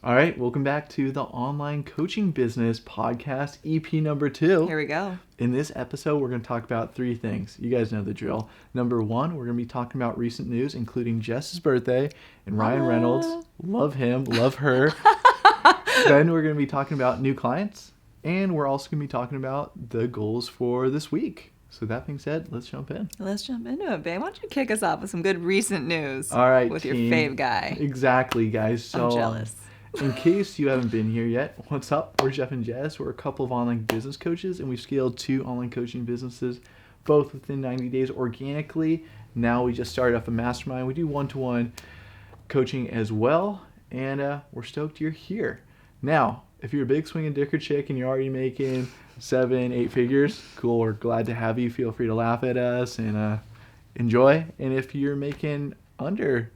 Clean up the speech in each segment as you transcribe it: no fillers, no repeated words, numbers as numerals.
All right, welcome back to the Online Coaching Business Podcast, EP number 2. Here we go. In this episode, we're going to talk about 3 things. You guys know the drill. Number 1, we're going to be talking about recent news, including Jess's birthday and Ryan Reynolds. Love him, love her. Then we're going to be talking about new clients, and we're also going to be talking about the goals for this week. So that being said, let's jump in. Let's jump into it, babe. Why don't you kick us off with some good recent news? All right, with team. your fave guy. Exactly, guys. So, I'm jealous. In case you haven't been here yet, what's up? We're Jeff and Jess. We're a couple of online business coaches, and we've scaled 2 online coaching businesses, both within 90 days organically. Now we just started up a mastermind. We do one-to-one coaching as well, and we're stoked you're here. Now, if you're a big swinging dicker chick and you're already making 7, 8 figures, cool. We're glad to have you. Feel free to laugh at us and enjoy. And if you're making under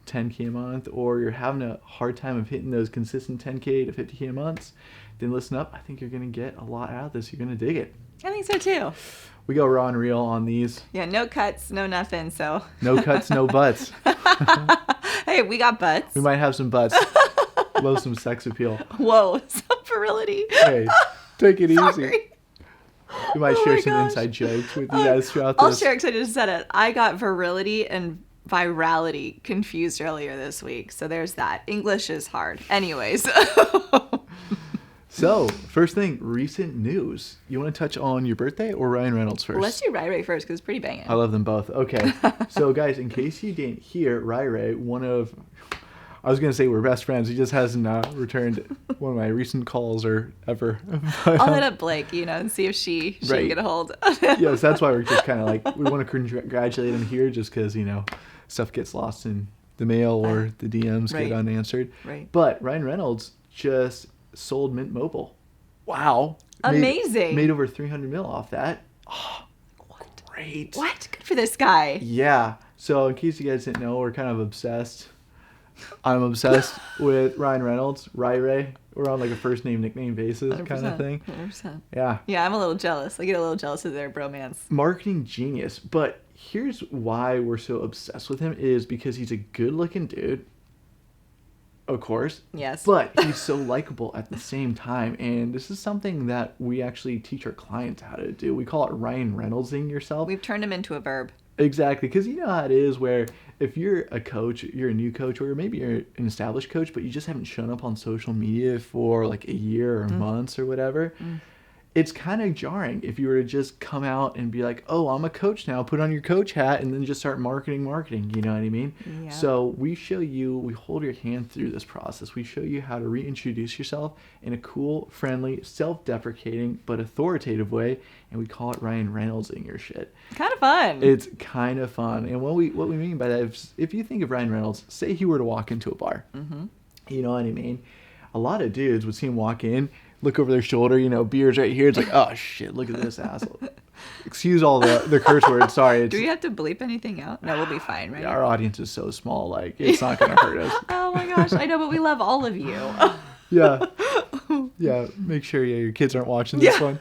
10K a month, or you're having a hard time of hitting those consistent 10K to 50K a month, then listen up. I think you're going to get a lot out of this. You're going to dig it. I think so too. We go raw and real on these. Yeah, no cuts, no nothing, so. No cuts, no butts. Hey, we got butts. We might have some butts. Love some sex appeal. Whoa, some virility. Hey, take it Sorry. easy. We might share some inside jokes with you guys throughout this. I'll share because I just said it. I got virility and virality confused earlier this week, so there's that. English is hard. Anyways. So, first thing, recent news. You want to touch on your birthday or Ryan Reynolds first? Let's do Rai first because it's pretty banging. I love them both. Okay. So, guys, in case you didn't hear, Rai, one of... I was going to say we're best friends. He just hasn't returned one of my recent calls or ever. I'll hit up Blake, and see if she can get a hold. Yes, that's why we're just kind of like, we want to congratulate him here just because, stuff gets lost in the mail or the DMs get unanswered. Right. But Ryan Reynolds just sold Mint Mobile. Wow. Amazing. Made over 300 mil off that. Oh, what? Great. What? Good for this guy. Yeah. So in case you guys didn't know, we're kind of obsessed. I'm obsessed with Ryan Reynolds, Rai. We're on like a first name, nickname basis kind of thing. 100%. Yeah. Yeah, I'm a little jealous. I get a little jealous of their bromance. Marketing genius. But here's why we're so obsessed with him is because he's a good looking dude. Of course. Yes. But he's so likable at the same time. And this is something that we actually teach our clients how to do. We call it Ryan Reynoldsing yourself. We've turned him into a verb. Exactly. Because you know how it is where if you're a coach, you're a new coach, or maybe you're an established coach, but you just haven't shown up on social media for like a year or months or whatever. It's kind of jarring if you were to just come out and be like, oh, I'm a coach now, put on your coach hat, and then just start marketing, you know what I mean? Yeah. So we hold your hand through this process. We show you how to reintroduce yourself in a cool, friendly, self-deprecating, but authoritative way, and we call it Ryan Reynoldsing your shit. Kind of fun. It's kind of fun. And what we mean by that is if you think of Ryan Reynolds, say he were to walk into a bar, you know what I mean? A lot of dudes would see him walk in, look over their shoulder, beer's right here. It's like, oh shit, look at this asshole. Excuse all the curse words. Sorry. Do we have to bleep anything out? No, we'll be fine, right? Our audience is so small, like it's not gonna hurt us. Oh my gosh, I know, but we love all of you. Yeah. Make sure your kids aren't watching this one.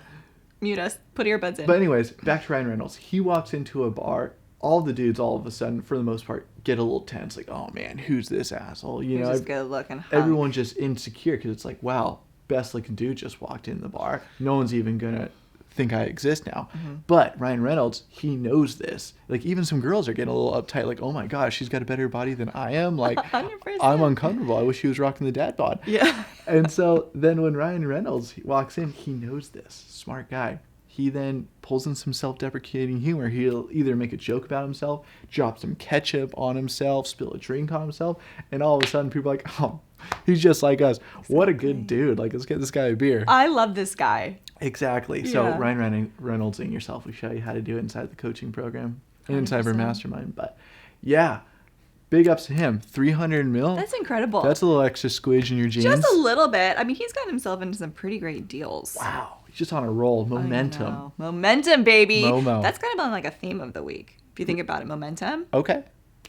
Mute us. Put earbuds in. But anyways, back to Ryan Reynolds. He walks into a bar. All the dudes, all of a sudden, for the most part, get a little tense. Like, oh man, who's this asshole? He's just good looking. Everyone's just insecure because it's like, wow, best looking dude just walked in the bar. No one's even gonna think I exist now. But Ryan Reynolds, he knows this. Like even some girls are getting a little uptight. Like, oh my gosh, she's got a better body than I am. Like 100%. I'm uncomfortable. I wish he was rocking the dad bod. Yeah. And so then when Ryan Reynolds walks in, he knows this. Smart guy. He then pulls in some self-deprecating humor. He'll either make a joke about himself, drop some ketchup on himself, spill a drink on himself, and all of a sudden people are like, oh, he's just like us. Exactly. What a good dude. Like, let's get this guy a beer. I love this guy. Exactly. Yeah. So Ryan Reynoldsing yourself. We show you how to do it inside the coaching program and inside our mastermind. But yeah, big ups to him. 300 mil. That's incredible. That's a little extra squidge in your jeans. Just a little bit. I mean, he's gotten himself into some pretty great deals. Wow. Just on a roll. Momentum. Momentum, baby. Momo. That's kind of been like a theme of the week. If you think about it, momentum. Okay.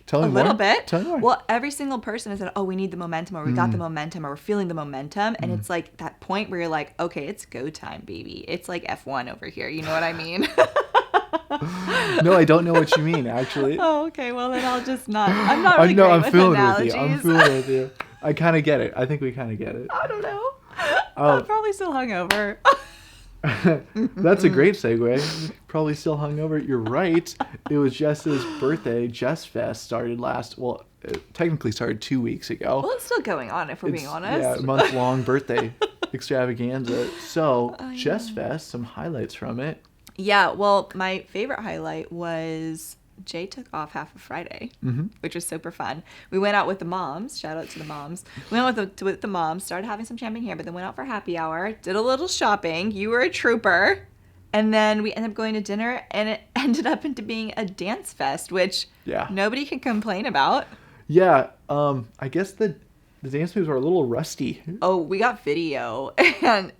Tell me more. A little bit. Tell me more. Well, every single person has said, oh, we need the momentum, or we got the momentum, or we're feeling the momentum. And it's like that point where you're like, okay, it's go time, baby. It's like F1 over here. You know what I mean? No, I don't know what you mean, actually. Oh, okay. Well, then I'll just not. I'm not really great I'm with feeling analogies. with you. I'm feeling with you. I kind of get it. I think we kind of get it. I don't know. I'm probably still hungover. That's a great segue. Probably still hungover. You're right. It was Jess's birthday. Jess Fest started it technically started 2 weeks ago. Well, it's still going on if we're being honest. Yeah, month-long birthday extravaganza. So, Oh, yeah. Jess Fest, some highlights from it. Yeah, well, my favorite highlight was Jay took off half of Friday, which was super fun. We went out with the moms. Shout out to the moms. We went with the moms, started having some champagne here, but then went out for happy hour, did a little shopping. You were a trooper. And then we ended up going to dinner, and it ended up into being a dance fest, which nobody can complain about. Yeah, I guess the dance moves are a little rusty. Oh, we got video, and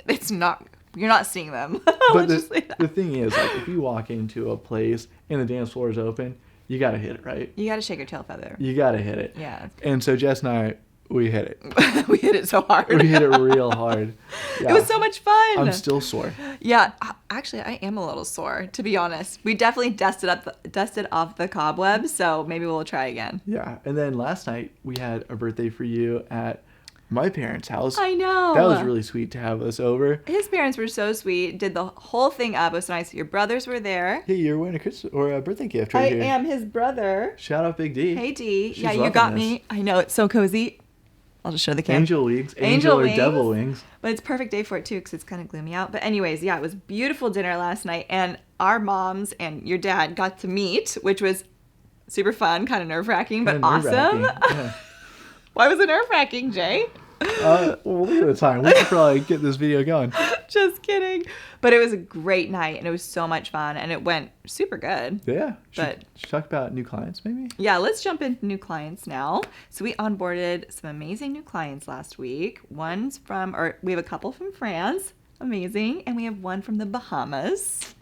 you're not seeing them. But the thing is, like, if you walk into a place and the dance floor is open, you got to hit it, right? You got to shake your tail feather. You got to hit it. Yeah. And so Jess and I, we hit it. We hit it so hard. We hit it real hard. Yeah. It was so much fun. I'm still sore. Yeah, actually, I am a little sore, to be honest. We definitely dusted off the cobwebs, so maybe we'll try again. Yeah, and then last night we had a birthday for you at my parents' house. I know. That was really sweet to have us over. His parents were so sweet. Did the whole thing up. It was nice. Your brothers were there. Hey, you're wearing a birthday gift right here. I am his brother. Shout out Big D. Hey D. She's yeah, you loving got this. me. I know, it's so cozy. I'll just show the camera. Angel wings. Angel or wings. devil wings. But it's perfect day for it too because it's kind of gloomy out. But anyways, yeah, it was beautiful dinner last night, and our moms and your dad got to meet, which was super fun, kind of nerve-wracking, but awesome. Yeah. Why was it nerve-wracking, Jay? Well, look at the time. We could probably get this video going. Just kidding. But it was a great night, and it was so much fun, and it went super good. Yeah. But should talk about new clients, maybe? Yeah, let's jump into new clients now. So we onboarded some amazing new clients last week. We have a couple from France, amazing, and we have one from the Bahamas.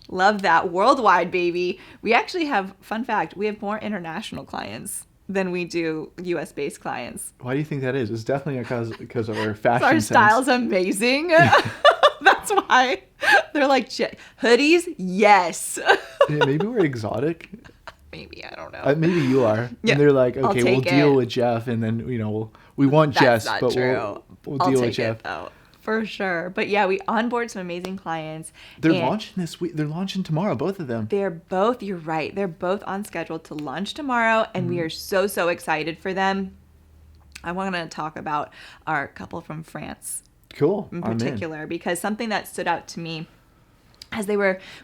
Love that. Worldwide, baby. We actually have, fun fact, we have more international clients than we do US-based clients. Why do you think that is? It's definitely because of our fashion Our sense. style's amazing. That's why. They're like, hoodies? Yes. Yeah, maybe we're exotic. Maybe, I don't know. Maybe you are. Yeah, And they're like, okay, we'll deal it. with Jeff, and then, we want That's Jess, not but true. we'll I'll deal take with Jeff. it, though. For sure. But yeah, we onboard some amazing clients. They're launching this week. They're launching tomorrow, both of them. You're right. They're both on schedule to launch tomorrow, and we are so excited for them. I want to talk about our couple from France. Cool. In particular, because something that stood out to me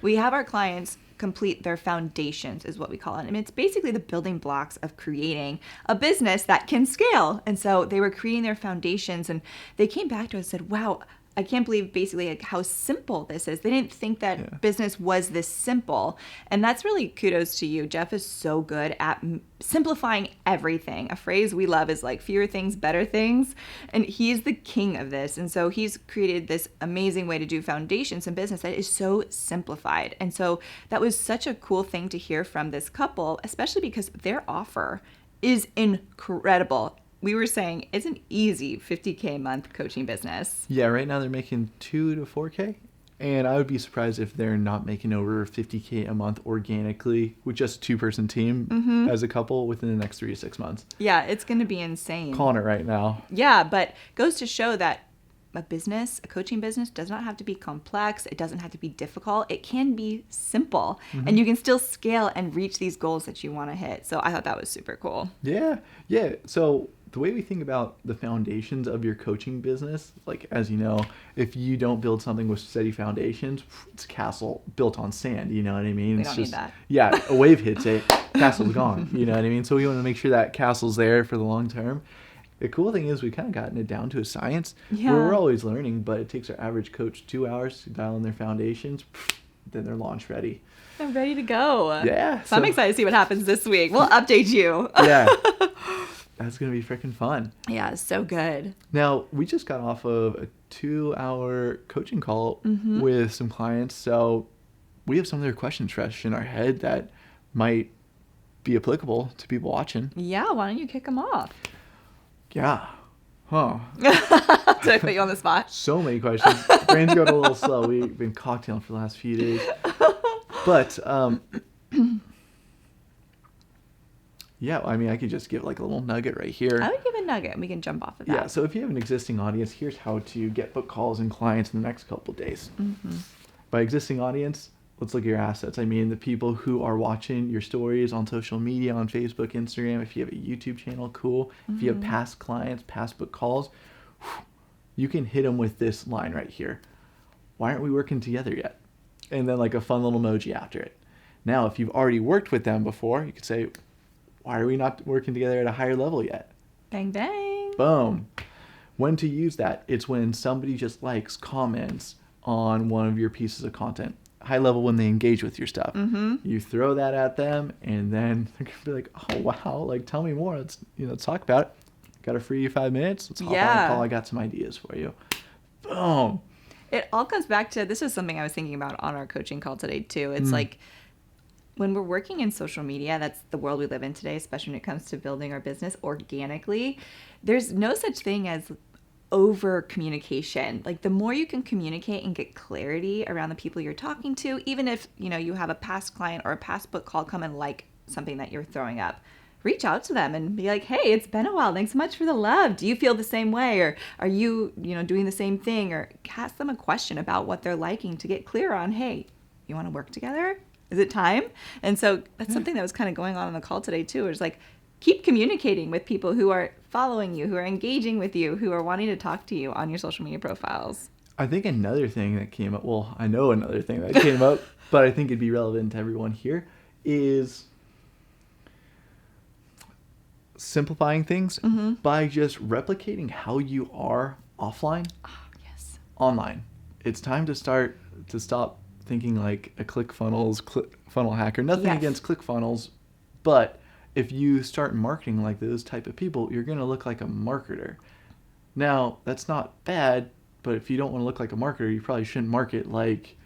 we have our clients complete their foundations is what we call it. And it's basically the building blocks of creating a business that can scale. And so they were creating their foundations, and they came back to us and said, wow, I can't believe basically like how simple this is. They didn't think that business was this simple. And that's really kudos to you. Jeff is so good at simplifying everything. A phrase we love is like fewer things, better things. And he's the king of this. And so he's created this amazing way to do foundations in business that is so simplified. And so that was such a cool thing to hear from this couple, especially because their offer is incredible. We were saying it's an easy $50K a month coaching business. Yeah, right now they're making $2 to $4K. And I would be surprised if they're not making over $50K a month organically with just a 2-person team as a couple within the next 3 to 6 months. Yeah, it's going to be insane. Calling it right now. Yeah, but goes to show that a coaching business does not have to be complex. It doesn't have to be difficult. It can be simple, and you can still scale and reach these goals that you want to hit. So I thought that was super cool. Yeah. So the way we think about the foundations of your coaching business, like, as you know, if you don't build something with steady foundations, it's a castle built on sand, you know what I mean? We don't need that. Yeah, a wave hits it, castle's gone, you know what I mean? So we want to make sure that castle's there for the long term. The cool thing is we've kind of gotten it down to a science where we're always learning, but it takes our average coach 2 hours to dial in their foundations, then they're launch ready. I'm ready to go. Yeah. So I'm excited to see what happens this week. We'll update you. Yeah. That's going to be freaking fun. Yeah, so good. Now, we just got off of a 2-hour coaching call with some clients, so we have some of their questions fresh in our head that might be applicable to people watching. Yeah, why don't you kick them off? Yeah. Huh. Did I put you on the spot? So many questions. Brain's going a little slow. We've been cocktailing for the last few days. But, Yeah, I mean, I could just give like a little nugget right here. I would give a nugget and we can jump off of that. Yeah, so if you have an existing audience, here's how to get book calls and clients in the next couple of days. Mm-hmm. By existing audience, let's look at your assets. I mean, the people who are watching your stories on social media, on Facebook, Instagram. If you have a YouTube channel, cool. If you have past clients, past book calls, you can hit them with this line right here. Why aren't we working together yet? And then like a fun little emoji after it. Now, if you've already worked with them before, you could say, why are we not working together at a higher level yet? Bang, bang. Boom. When to use that? It's when somebody just likes, comments on one of your pieces of content. High level when they engage with your stuff. Mm-hmm. You throw that at them and then they're going to be like, oh, wow, like tell me more. Let's talk about it. Got a free 5 minutes? Let's hop on a call. I got some ideas for you. Boom. It all comes back to, this is something I was thinking about on our coaching call today too. It's like, when we're working in social media, that's the world we live in today, especially when it comes to building our business organically. There's no such thing as over communication. Like the more you can communicate and get clarity around the people you're talking to, even if, you have a past client or a past book call come and like something that you're throwing up, reach out to them and be like, hey, it's been a while. Thanks so much for the love. Do you feel the same way? Or are you, doing the same thing? Or ask them a question about what they're liking to get clear on, hey, you want to work together? Is it time? And so that's something that was kind of going on the call today too. It's like, keep communicating with people who are following you, who are engaging with you, who are wanting to talk to you on your social media profiles. I think another thing that came up, well, I know another thing that came up, but I think it'd be relevant to everyone here, is simplifying things by just replicating how you are offline, online. It's time to stop thinking like a funnel hacker. Nothing against ClickFunnels, but if you start marketing like those type of people, you're going to look like a marketer. Now, that's not bad, but if you don't want to look like a marketer, you probably shouldn't market like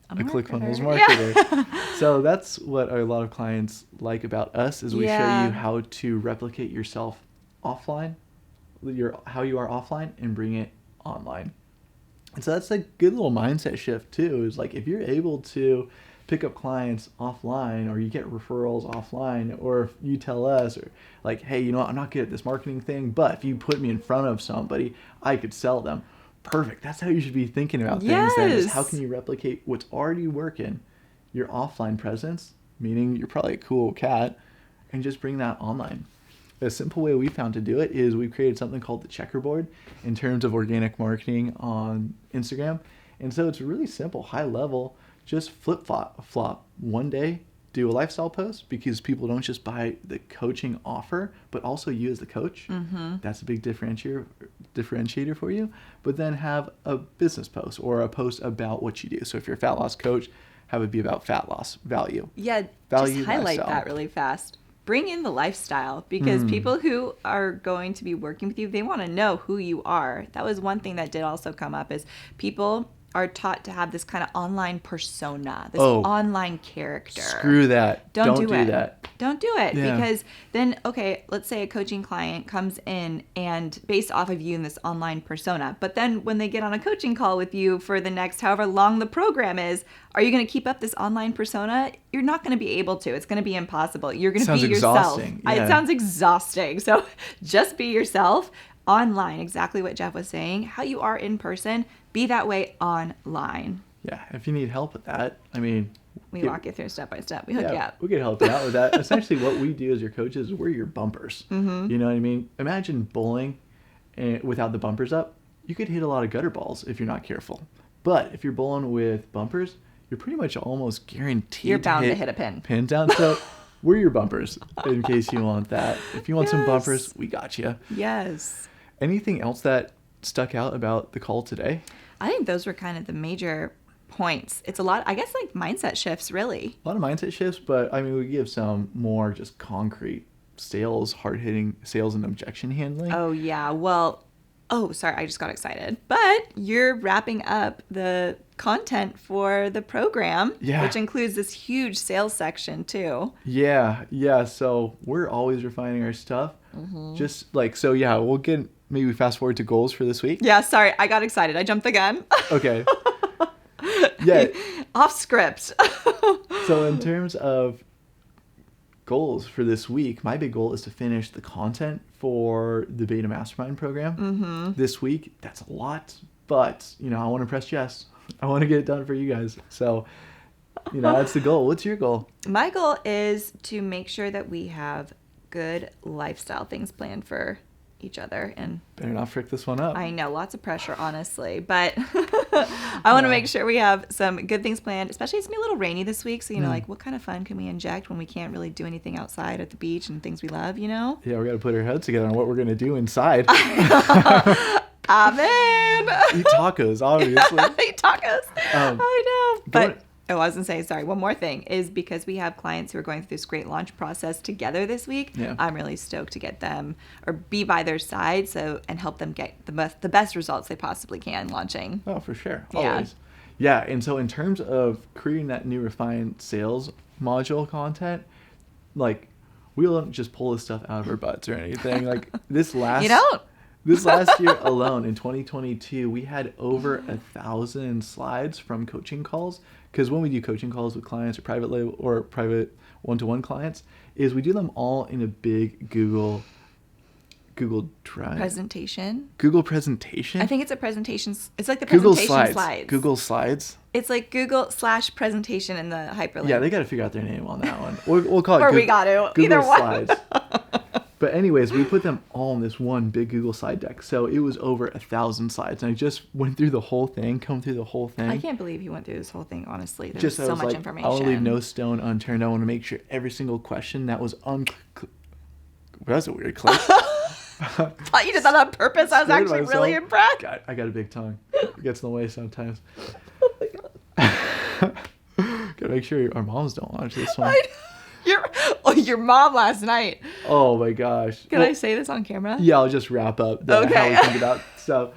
a ClickFunnels marketer. Yeah. So that's what a lot of clients like about us is we show you how to replicate yourself offline, how you are offline, and bring it online. And so that's a good little mindset shift too, is like if you're able to pick up clients offline, or you get referrals offline, or if you tell us, or like, hey, I'm not good at this marketing thing, but if you put me in front of somebody, I could sell them. Perfect. That's how you should be thinking about things then, is how can you replicate what's already working, your offline presence, meaning you're probably a cool cat, and just bring that online. A simple way we found to do it is we've created something called the checkerboard in terms of organic marketing on Instagram. And so it's really simple, high level, just flip-flop. One day, do a lifestyle post because people don't just buy the coaching offer, but also you as the coach. Mm-hmm. That's a big differentiator for you. But then have a business post or a post about what you do. So if you're a fat loss coach, have it be about fat loss value. Yeah, value, just highlight lifestyle. That really fast. Bring in the lifestyle because people who are going to be working with you, they want to know who you are. That was one thing that did also come up is people are taught to have this kind of online persona, this online character. Screw that. Don't do that. Don't do it because then, okay, let's say a coaching client comes in and based off of you in this online persona, but then when they get on a coaching call with you for the next however long the program is, are you going to keep up this online persona? You're not going to be able to. It's going to be impossible. You're going to be yourself. Yeah. It sounds exhausting. So just be yourself online. Exactly what Jeff was saying. How you are in person, be that way online. Yeah. If you need help with that, we walk you through step by step. We hook you up. We can help you out with that. Essentially, what we do as your coaches, we're your bumpers. Mm-hmm. You know what I mean? Imagine bowling and without the bumpers up. You could hit a lot of gutter balls if you're not careful. But if you're bowling with bumpers, you're pretty much almost guaranteed you're bound to hit a pin. Pins down. So we're your bumpers in case you want that. If you want some bumpers, we got you. Yes. Anything else that stuck out about the call today? I think those were kind of the major points. It's a lot, I guess, like mindset shifts, really. A lot of mindset shifts, but we give some more just concrete sales, hard-hitting sales and objection handling. Oh, yeah. Well, sorry, I just got excited. But you're wrapping up the content for the program, which includes this huge sales section, too. Yeah. So we're always refining our stuff. Mm-hmm. Just like, so yeah, we'll get, maybe fast forward to goals for this week. Yeah, sorry, I got excited. I jumped the gun. Okay. Yeah. Off script. So in terms of goals for this week, my big goal is to finish the content for the Beta Mastermind program this week. That's a lot, but, you know, I want to impress Jess. I want to get it done for you guys. So, you know, that's the goal. What's your goal? My goal is to make sure that we have good lifestyle things planned for each other. And better not frick this one up. I know, lots of pressure, honestly, but I want to make sure we have some good things planned, especially it's going to be a little rainy this week. So, you know, like what kind of fun can we inject when we can't really do anything outside at the beach and things we love, you know? Yeah, we got to put our heads together on what we're going to do inside. Amen. Eat tacos, obviously. Eat tacos. I know. But I was going to say, sorry, one more thing is because we have clients who are going through this great launch process together this week. Yeah. I'm really stoked to get them or be by their side and help them get the best results they possibly can launching. Oh, for sure. Always. Yeah. And so in terms of creating that new refined sales module content, like we don't just pull this stuff out of our butts or anything. Like this last... You don't? This last year alone, in 2022, we had over 1,000 slides from coaching calls. Because when we do coaching calls with clients or private label or private one-to-one clients, is we do them all in a big Google Drive presentation. Google presentation. I think it's a presentation. It's like the Google presentation slides. Google Slides. It's like Google/presentation in the hyperlink. Yeah, they got to figure out their name on that one. We'll call it. Or we got to Google either one. Slides. But anyways, we put them all in this one big Google slide deck. So it was over 1,000 slides. And I just went through the whole thing, combed through the whole thing. I can't believe you went through this whole thing, honestly. There's so much information. I want to leave no stone unturned. I want to make sure every single question that was that's a weird clip. I thought you did that on purpose. I was actually really impressed. God, I got a big tongue. It gets in the way sometimes. Gotta make sure our moms don't watch this one. Your mom last night. Oh my gosh. Can I say this on camera? Yeah, I'll just wrap up how we think about. So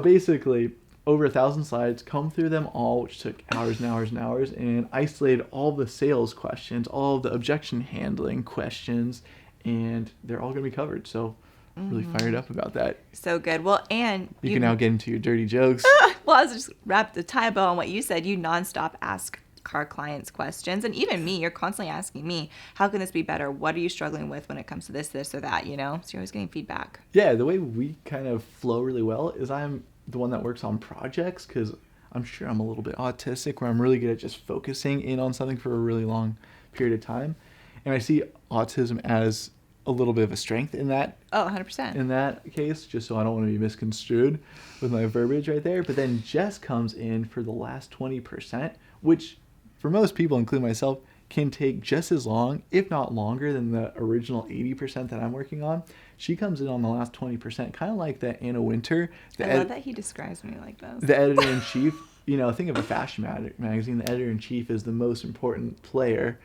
basically, over 1,000 slides, come through them all, which took hours and hours and hours, and isolated all the sales questions, all of the objection handling questions, and they're all going to be covered. So really fired up about that. So good. Well, and you can now get into your dirty jokes. Well, I was just wrap the tie bow on what you said. You nonstop ask our clients questions, and even me, you're constantly asking me, how can this be better? What are you struggling with when it comes to this or that, you know? So you're always getting feedback. Yeah, the way we kind of flow really well is I'm the one that works on projects, because I'm sure I'm a little bit autistic, where I'm really good at just focusing in on something for a really long period of time. And I see autism as a little bit of a strength in that. Oh, 100%. In that case, just so I don't want to be misconstrued with my verbiage right there. But then Jess comes in for the last 20%, which for most people, including myself, can take just as long, if not longer, than the original 80% that I'm working on. She comes in on the last 20%, kind of like that Anna Wintour. I love that he describes me like this. The editor-in-chief, you know, think of a fashion magazine. The editor-in-chief is the most important player,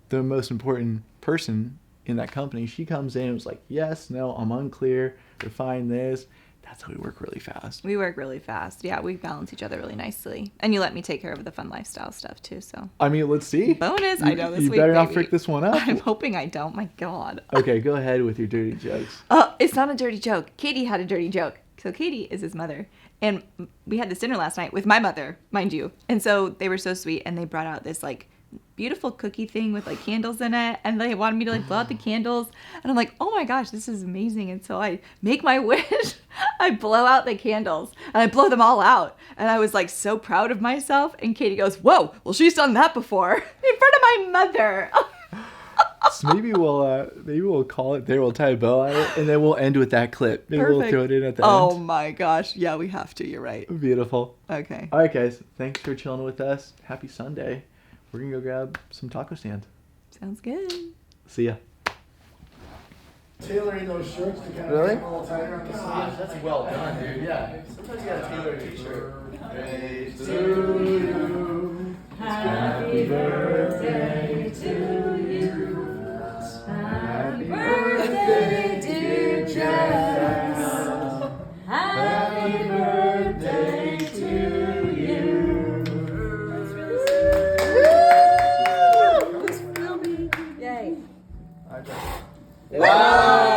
the most important person in that company. She comes in and was like, yes, no, I'm unclear, refine this. That's how we work really fast. We work really fast. Yeah, we balance each other really nicely. And you let me take care of the fun lifestyle stuff too, so. I mean, let's see. Bonus. I know this week, You better not frick this one up. I'm hoping I don't. My God. Okay, go ahead with your dirty jokes. It's not a dirty joke. Katie had a dirty joke. So Katie is his mother. And we had this dinner last night with my mother, mind you. And so they were so sweet, and they brought out this like beautiful cookie thing with like candles in it, and they wanted me to like blow out the candles, and I'm like, oh my gosh, this is amazing. And so I make my wish. I blow out the candles and I blow them all out, and I was like so proud of myself. And Katie goes, whoa, well, she's done that before in front of my mother. So maybe we'll call it there. We'll tie a bow on it, and then we'll end with that clip. Maybe Perfect. We'll throw it in at the end. Oh my gosh, yeah, we have to. You're right. Beautiful. Okay. All right, guys. Thanks for chilling with us. Happy Sunday. We're gonna go grab some taco stand. Sounds good. See ya. Tailoring those shirts to kind of Really? make them a little tighter on the sleeves. That's well done, dude. Yeah. Sometimes you gotta tailor a t-shirt. Birthday to you. Happy birthday to you. Happy birthday, dear Jess. Happy birthday to you. Yay. Wow.